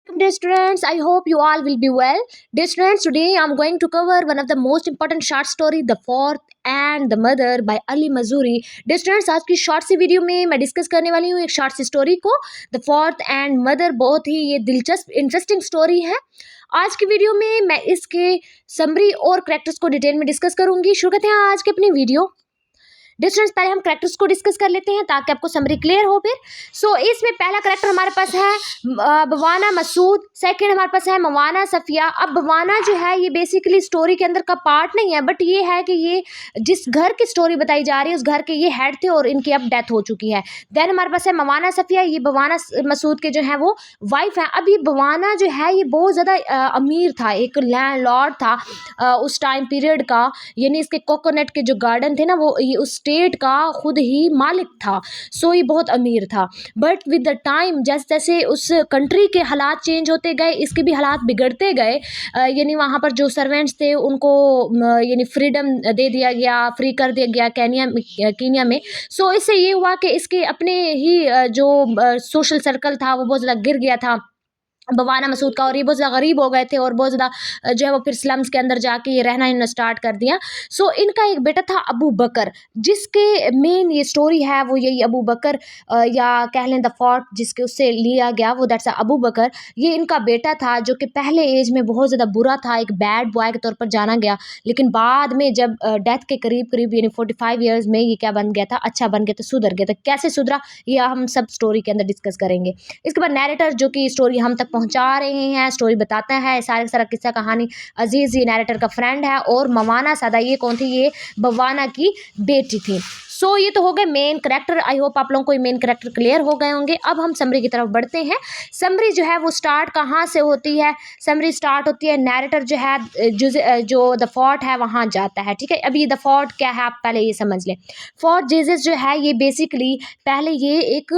Dear students, I hope you all will be well. Dear students, today I'm going to cover one of the most important short story, The Fourth and the Mother by Ali Mazuri. Dear students, आज की short सी video में मैं discuss करने वाली हूँ एक short सी story को, द फोर्थ एंड मदर. बहुत ही ये दिलचस्प इंटरेस्टिंग स्टोरी है. आज की वीडियो में मैं इसके समरी और करेक्टर्स को डिटेल में डिस्कस करूंगी. शुरू करते हैं आज की अपनी वीडियो. डिस्टेंस पहले हम करेक्टर्स को डिस्कस कर लेते हैं ताकि आपको समरी क्लियर हो. फिर इसमें पहला करेक्टर हमारे पास है बवाना मसूद. सेकंड हमारे पास है मवाना सफिया. अब बवाना जो है ये बेसिकली स्टोरी के अंदर का पार्ट नहीं है, बट ये है कि ये जिस घर की स्टोरी बताई जा रही है उस घर के ये हेड थे और इनकी अब डेथ हो चुकी है. देन हमारे पास है मवाना सफिया. ये बवाना मसूद के जो है वो वाइफ है. अब ये बवाना जो है ये बहुत ज़्यादा अमीर था, एक लैंड लॉर्ड था उस टाइम पीरियड का. यानी इसके कोकोनट के जो गार्डन थे ना वो ये उस स्टेट का खुद ही मालिक था. ये बहुत अमीर था. बट विद द टाइम जैसे जैसे उस कंट्री के हालात चेंज होते गए इसके भी हालात बिगड़ते गए. यानी वहाँ पर जो सर्वेंट्स थे उनको यानी फ्रीडम दे दिया गया, फ्री कर दिया गया कीनिया में. इससे ये हुआ कि इसके अपने ही जो सोशल सर्कल था वो बहुत ज़्यादा गिर गया था बवाना मसूद का, और ये बहुत ज़्यादा गरीब हो गए थे और बहुत ज़्यादा जो है वो फिर स्लम्स के अंदर जाके ये रहना इन्होंने स्टार्ट कर दिया. इनका एक बेटा था अबू बकर, जिसके मेन ये स्टोरी है वो यही अबू बकर या कह लें द फोर्ट जिसके उससे लिया गया वो दैट्स अबू बकर. ये इनका बेटा था जो कि पहले एज में बहुत ज़्यादा बुरा था, एक बैड बॉय के तौर पर जाना गया. लेकिन बाद में जब डेथ के करीब करीब यानी 45 ईयर्स में ये क्या बन गया था, अच्छा बन गया था, सुधर गया था. कैसे सुधरा ये हम सब स्टोरी के अंदर डिस्कस करेंगे. इसके बाद नैरेटर जो कि स्टोरी हम तक पहुंचा रहे हैं, स्टोरी बताता है सारा किस्सा कहानी. अजीज ये नैरेटर का फ्रेंड है और मवाना सादा ये कौन थी, ये बवाना की बेटी थी. ये तो हो गए मेन करेक्टर. आई होप आप लोगों को मेन करेक्टर क्लियर हो गए होंगे. अब हम समरी की तरफ बढ़ते हैं. समरी जो है वो स्टार्ट कहाँ से होती है? समरी स्टार्ट होती है नैरेटर जो है जो द फोर्ट है वहाँ जाता है. ठीक है, अभी द फोर्ट क्या है आप पहले ये समझ लें. फोर्ट जीसस जो है ये बेसिकली पहले ये एक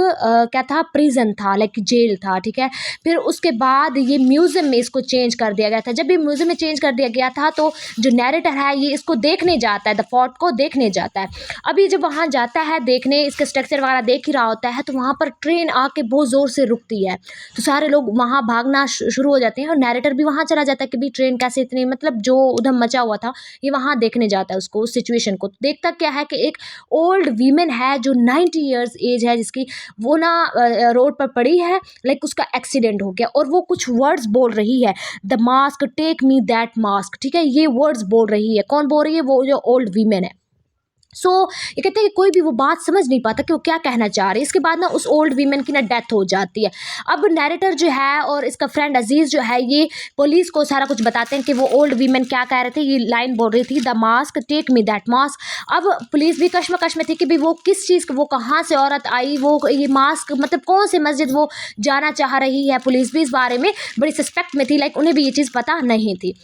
क्या था, प्रिजन था, लाइक जेल था. ठीक है, फिर उसके बाद ये म्यूजियम में इसको चेंज कर दिया गया था. जब ये म्यूजियम में चेंज कर दिया गया था तो जो नैरेटर है ये इसको देखने जाता है, द फोर्ट को देखने जाता है. अभी जब वहाँ जाता है देखने, इसके स्ट्रक्चर वगैरह देख ही रहा होता है तो वहाँ पर ट्रेन आके बहुत ज़ोर से रुकती है. तो सारे लोग वहाँ भागना शुरू हो जाते हैं और नैरेटर भी वहाँ चला जाता है कि भी ट्रेन कैसे इतनी मतलब जो उधम मचा हुआ था ये वहाँ देखने जाता है उसको, उस सिचुएशन को. देखता क्या है कि एक ओल्ड वीमेन है जो 90 ईयर्स एज है जिसकी, वो ना रोड पर पड़ी है, लाइक उसका एक्सीडेंट हो गया और वो कुछ वर्ड्स बोल रही है, the mask take me that mask. ठीक है, ये वर्ड्स बोल रही है. कौन बोल रही है? वो जो ओल्ड वीमेन है. ये कहते हैं कि कोई भी वो बात समझ नहीं पाता कि वो क्या कहना चाह रही है. इसके बाद ना उस ओल्ड वीमेन की ना डेथ हो जाती है. अब नैरेटर जो है और इसका फ्रेंड अजीज़ जो है ये पुलिस को सारा कुछ बताते हैं कि वो ओल्ड वीमेन क्या कह रहे थे. ये लाइन बोल रही थी, the mask take me that mask. अब पुलिस भी कश्मकश में थी कि भी वो किस चीज़ वो कहाँ से औरत आई, वो ये मास्क मतलब कौन से मस्जिद वो जाना चाह रही है. पुलिस भी इस बारे में बड़ी सस्पेक्ट में थी, लाइक उन्हें भी ये चीज़ पता नहीं थी.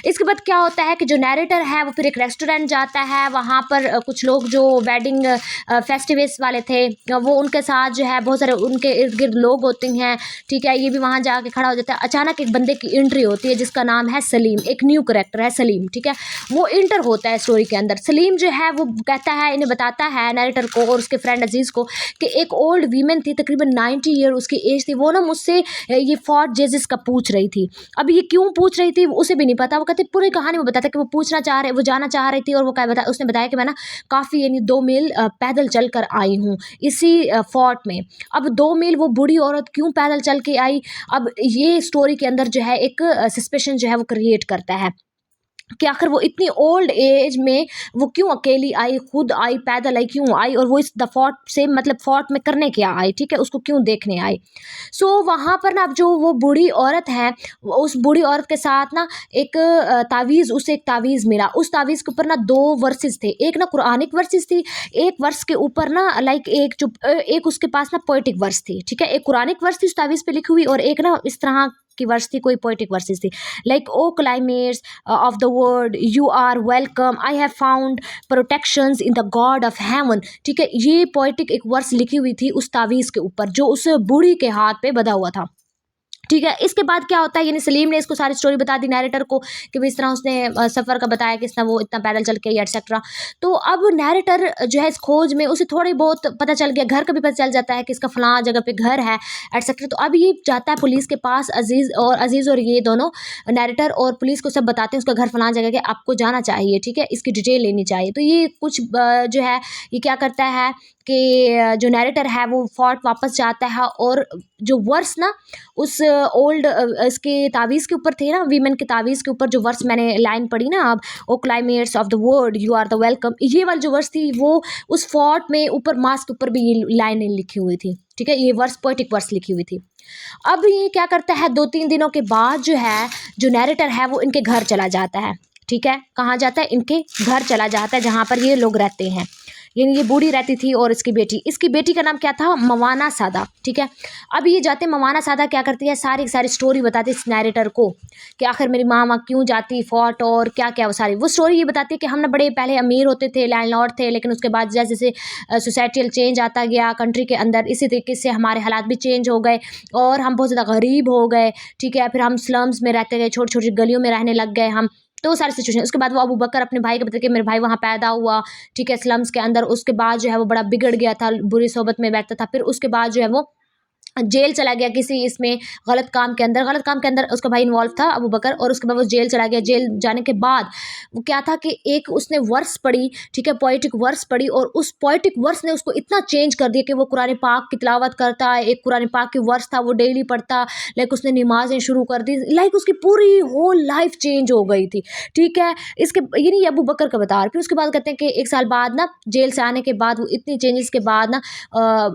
इसके बाद क्या होता है कि जो नैरेटर है वो फिर एक रेस्टोरेंट जाता है. वहाँ पर कुछ लोग जो वेडिंग फेस्टिवल्स वाले थे वो उनके साथ जो है बहुत सारे उनके इर्द गिर्द लोग होते हैं. ठीक है, ये भी वहाँ जाके खड़ा हो जाता है. अचानक एक बंदे की एंट्री होती है जिसका नाम है सलीम, एक न्यू कैरेक्टर है सलीम. ठीक है, वो इंटर होता है स्टोरी के अंदर. सलीम जो है वो कहता है, इन्हें बताता है नैरेटर को और उसके फ्रेंड अजीज़ को कि एक ओल्ड वीमेन थी, तकरीबन 90 ईयर उसकी एज थी, वो ना मुझसे ये फोर्ट जीसस का पूछ रही थी. अब ये क्यों पूछ रही थी उसे भी नहीं पता. वो कहते पूरी कहानी वो बताता कि वो पूछना चाह रहे, वो जाना चाह रही थी और वो क्या उसने बताया कि मैं ना काफ़ी 2 मील पैदल चल कर आई हूँ इसी फोर्ट में. अब 2 मील वो बूढ़ी औरत क्यों पैदल चल के आई, अब ये स्टोरी के अंदर जो है एक सस्पेशन जो है वो क्रिएट करता है कि आखिर वो इतनी ओल्ड एज में वो क्यों अकेली आई, खुद आई, पैदल आई, क्यों आई, और वो इस द फोर्ट से मतलब फोर्ट में करने क्या आई. ठीक है, उसको क्यों देखने आई. वहाँ पर ना अब जो वो बूढ़ी औरत है उस बूढ़ी औरत के साथ ना एक तावीज़, उसे एक तावीज़ मिला. उस तावीज़ के ऊपर ना 2 वर्सेस थे. एक ना कुरानिक वर्सेस थी, एक वर्स के ऊपर ना लाइक एक उसके पास ना पोएटिक वर्स थी. ठीक है, एक कुरानिक वर्स थी उस तावीज़ पे लिखी हुई और एक ना इस तरह की वर्स थी, कोई पोएटिक वर्सेस थी, like oh climates of the world, you are welcome, I have found protections in the God of heaven. ठीक है, ये पोएटिक एक वर्स लिखी हुई थी उस तावीज़ के ऊपर जो उस बूढ़ी के हाथ पे बंधा हुआ था. ठीक है। इसके बाद क्या होता है, यानी सलीम ने इसको सारी स्टोरी बता दी नैरेटर को कि भाई इस तरह उसने सफ़र का बताया कि इस तरह वो इतना पैदल चल के एटसेट्रा। तो अब नैरेटर जो है इस खोज में उसे थोड़ी बहुत पता चल गया, घर का भी पता चल जाता है कि इसका फलां जगह पे घर है एटसेट्रा। तो अब ये जाता है पुलिस के पास, अजीज़ और ये दोनों नैरेटर और पुलिस को सब बताते हैं उसका घर फलां जगह के, आपको जाना चाहिए, ठीक है, इसकी डिटेल लेनी चाहिए। तो ये कुछ जो है ये क्या करता है कि जो नैरेटर है वो फोर्ट वापस जाता है, और जो वर्स ना उस ओल्ड इसके तावीज़ के ऊपर थे ना, वीमेन के तावीज़ के ऊपर जो वर्स मैंने लाइन पढ़ी ना, अब ओ climates of the world you are the welcome, ये वाली जो वर्स थी वो उस फोर्ट में ऊपर मास्क के ऊपर भी ये लाइनें लिखी हुई थी, ठीक है, ये वर्स पोएटिक वर्स लिखी हुई थी। अब ये क्या करता है, 2-3 दिनों के बाद जो है जो नैरेटर है वो इनके घर चला जाता है, ठीक है, कहाँ जाता है, इनके घर चला जाता है जहाँ पर ये लोग रहते हैं, यानी ये बूढ़ी रहती थी और इसकी बेटी का नाम क्या था, मवाना सादा, ठीक है। अब ये जाते, मवाना सादा क्या करती है, सारी सारी स्टोरी बताती है इस नैरेटर को कि आखिर मेरी माँ वहाँ क्यों जाती फोर्ट, और क्या क्या वो स्टोरी ये बताती है कि हम ना बड़े पहले अमीर होते थे, लैंडलॉर्ड थे, लेकिन उसके बाद जैसे जैसे सोसाइटल चेंज आता गया कंट्री के अंदर, इसी तरीके से हमारे हालात भी चेंज हो गए और हम बहुत ज़्यादा गरीब हो गए, ठीक है। फिर हम स्लम्स में रहते गए, छोटी छोटी गलियों में रहने लग गए हम, तो सारी सिचुएशन। उसके बाद वो अबू बकर अपने भाई को बताते कि मेरे भाई वहाँ पैदा हुआ, ठीक है, स्लम्स के अंदर। उसके बाद जो है वो बड़ा बिगड़ गया था, बुरी सोबत में बैठता था। फिर उसके बाद जो है वो जेल चला गया किसी इसमें गलत काम के अंदर उसका भाई इन्वॉल्व था अबू बकर, और उसके बाद वो जेल चला गया। जेल जाने के बाद वो क्या था कि एक उसने वर्स पढ़ी, ठीक है, पोएटिक वर्स पढ़ी, और उस पोएटिक वर्स ने उसको इतना चेंज कर दिया कि वो कुरान पाक की तिलावत करता, एक कुरान पाक की वर्स था वो डेली पढ़ता, लाइक उसने नमाजें शुरू कर दी, लाइक उसकी पूरी होल लाइफ चेंज हो गई थी, ठीक है। इसके ये नहीं अबू बकर का बता रहे। फिर उसके बाद कहते हैं कि 1 साल बाद ना, जेल से आने के बाद वो इतनी चेंजेस के बाद ना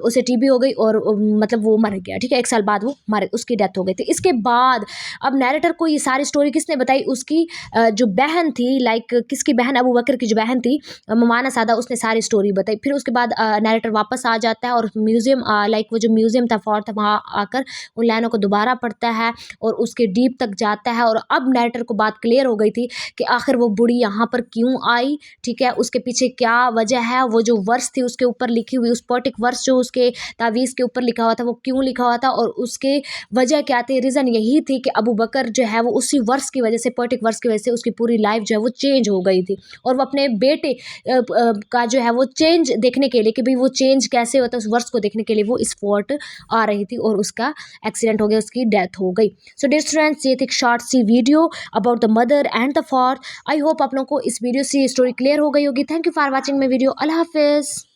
उसे टीबी हो गई और मतलब वो मर गया, ठीक है, 1 साल बाद वो मारे, उसकी डेथ हो गई थी। इसके बाद अब नैरेटर को ये सारी स्टोरी किसने बताई, उसकी जो बहन थी, लाइक किसकी बहन, अबू बकर की जो बहन थी मवाना सादा, उसने सारी स्टोरी बताई। फिर उसके बाद नैरेटर वापस आ जाता है और म्यूजियम, लाइक वो जो म्यूजियम था फोर्ट था, वहाँ आकर उन लाइनों को दोबारा पढ़ता है और उसके डीप तक जाता है। और अब नैरेटर को बात क्लियर हो गई थी कि आखिर वो बूढ़ी यहाँ पर क्यों आई, ठीक है, उसके पीछे क्या वजह है, वो जो वर्स थी उसके ऊपर लिखी हुई, उस पोएटिक वर्स जो उसके तावीज़ के ऊपर लिखा हुआ था वो क्यों लिखा हुआ था, और उसके वजह क्या थी। रीज़न यही थी कि अबू बकर जो है वो उसी वर्स की वजह से, पोएटिक वर्स की वजह से उसकी पूरी लाइफ जो है वो चेंज हो गई थी, और वो अपने बेटे का जो है वो चेंज देखने के लिए कि भाई वो चेंज कैसे होता है उस वर्स को देखने के लिए वो इस फोर्ट आ रही थी, और उसका एक्सीडेंट हो गया, उसकी डेथ हो गई। सो डियर स्टूडेंट्स, ये थी एक शॉर्ट सी video about the mother and the fort. I hope आप लोगों को इस वीडियो से स्टोरी क्लियर हो गई होगी। Thank you for watching my video. अल्लाह हाफिज़।